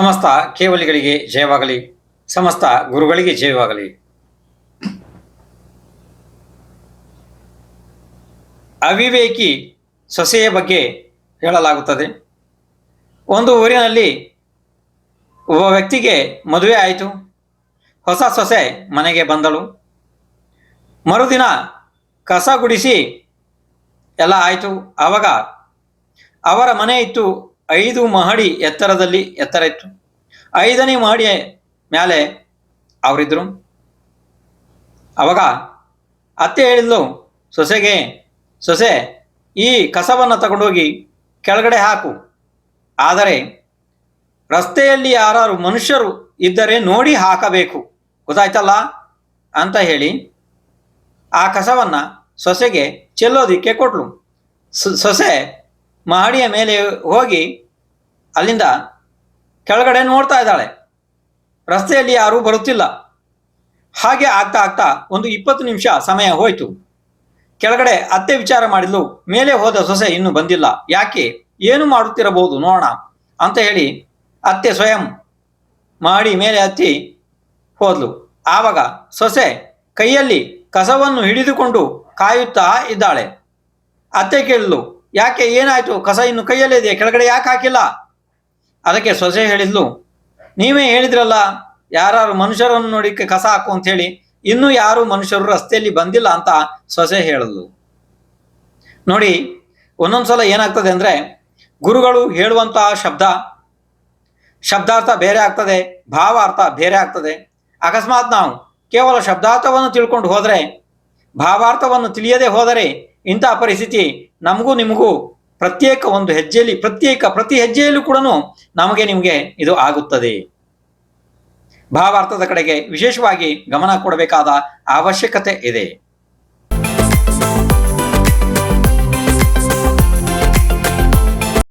ಸಮಸ್ತ ಕೇವಲಿಗಳಿಗೆ ಜಯವಾಗಲಿ. ಸಮಸ್ತ ಗುರುಗಳಿಗೆ ಜಯವಾಗಲಿ. ಅವಿವೇಕಿ ಸೊಸೆಯ ಬಗ್ಗೆ ಹೇಳಲಾಗುತ್ತದೆ. ಒಂದು ಊರಿನಲ್ಲಿ ಒಬ್ಬ ವ್ಯಕ್ತಿಗೆ ಮದುವೆ ಆಯಿತು. ಹೊಸ ಸೊಸೆ ಮನೆಗೆ ಬಂದಳು. ಮರುದಿನ ಕಸ ಗುಡಿಸಿ ಎಲ್ಲ ಆಯಿತು. ಆವಾಗ ಅವರ ಮನೆ ಇತ್ತು 5 ಮಹಡಿ ಎತ್ತರದಲ್ಲಿ ಎತ್ತರ ಇತ್ತು. 5ನೇ ಮಹಡಿಯ ಮೇಲೆ ಅವರಿದ್ರು. ಅವಾಗ ಅತ್ತೆ ಹೇಳಿದ್ಲು ಸೊಸೆಗೆ, ಸೊಸೆ ಈ ಕಸವನ್ನು ತಗೊಂಡೋಗಿ ಕೆಳಗಡೆ ಹಾಕು, ಆದರೆ ರಸ್ತೆಯಲ್ಲಿ ಯಾರು ಮನುಷ್ಯರು ಇದ್ದರೆ ನೋಡಿ ಹಾಕಬೇಕು, ಗೊತ್ತಾಯ್ತಲ್ಲ ಅಂತ ಹೇಳಿ ಆ ಕಸವನ್ನು ಸೊಸೆಗೆ ಚೆಲ್ಲೋದಿಕ್ಕೆ ಕೊಟ್ಲು. ಸೊಸೆ ಮಹಡಿಯ ಮೇಲೆ ಹೋಗಿ ಅಲ್ಲಿಂದ ಕೆಳಗಡೆ ನೋಡ್ತಾ ಇದ್ದಾಳೆ. ರಸ್ತೆಯಲ್ಲಿ ಯಾರೂ ಬರುತ್ತಿಲ್ಲ. ಹಾಗೆ ಆಗ್ತಾ ಆಗ್ತಾ ಒಂದು 20 ನಿಮಿಷ ಸಮಯ ಹೋಯಿತು. ಕೆಳಗಡೆ ಅತ್ತೆ ವಿಚಾರ ಮಾಡಿದ್ಲು, ಮೇಲೆ ಹೋದ ಸೊಸೆ ಇನ್ನೂ ಬಂದಿಲ್ಲ, ಯಾಕೆ, ಏನು ಮಾಡುತ್ತಿರಬಹುದು ನೋಡೋಣ ಅಂತ ಹೇಳಿ ಅತ್ತೆ ಸ್ವಯಂ ಮಾಡಿ ಮೇಲೆ ಹತ್ತಿ ಹೋದ್ಲು. ಆವಾಗ ಸೊಸೆ ಕೈಯಲ್ಲಿ ಕಸವನ್ನು ಹಿಡಿದುಕೊಂಡು ಕಾಯುತ್ತಾ ಇದ್ದಾಳೆ. ಅತ್ತೆ ಕೇಳಿದ್ಲು, ಯಾಕೆ, ಏನಾಯ್ತು, ಕಸ ಇನ್ನು ಕೈಯಲ್ಲಿದೆ, ಕೆಳಗಡೆ ಯಾಕೆ ಹಾಕಿಲ್ಲ? ಅದಕ್ಕೆ ಸೊಸೆ ಹೇಳಿದ್ಲು, ನೀವೇ ಹೇಳಿದ್ರಲ್ಲ ಯಾರು ಮನುಷ್ಯರನ್ನು ನೋಡಿ ಕಸ ಹಾಕು ಅಂತ ಹೇಳಿ, ಇನ್ನೂ ಯಾರು ಮನುಷ್ಯರು ರಸ್ತೆಯಲ್ಲಿ ಬಂದಿಲ್ಲ ಅಂತ ಸೊಸೆ ಹೇಳಿದ್ಲು. ನೋಡಿ, ಒಂದೊಂದ್ಸಲ ಏನಾಗ್ತದೆ ಅಂದರೆ ಗುರುಗಳು ಹೇಳುವಂತಹ ಶಬ್ದಾರ್ಥ ಬೇರೆ ಆಗ್ತದೆ, ಭಾವಾರ್ಥ ಬೇರೆ ಆಗ್ತದೆ. ಅಕಸ್ಮಾತ್ ನಾವು ಕೇವಲ ಶಬ್ದಾರ್ಥವನ್ನು ತಿಳ್ಕೊಂಡು ಹೋದರೆ, ಭಾವಾರ್ಥವನ್ನು ತಿಳಿಯದೆ ಹೋದರೆ ಇಂಥ ಪರಿಸ್ಥಿತಿ ನಮಗೂ ನಿಮಗೂ ಪ್ರತ್ಯೇಕ ಒಂದು ಹೆಜ್ಜೆಯಲ್ಲಿ, ಪ್ರತಿ ಹೆಜ್ಜೆಯಲ್ಲೂ ಕೂಡ ನಿಮಗೆ ಇದು ಆಗುತ್ತದೆ. ಭಾವಾರ್ಥದ ಕಡೆಗೆ ವಿಶೇಷವಾಗಿ ಗಮನ ಕೊಡಬೇಕಾದ ಅವಶ್ಯಕತೆ ಇದೆ.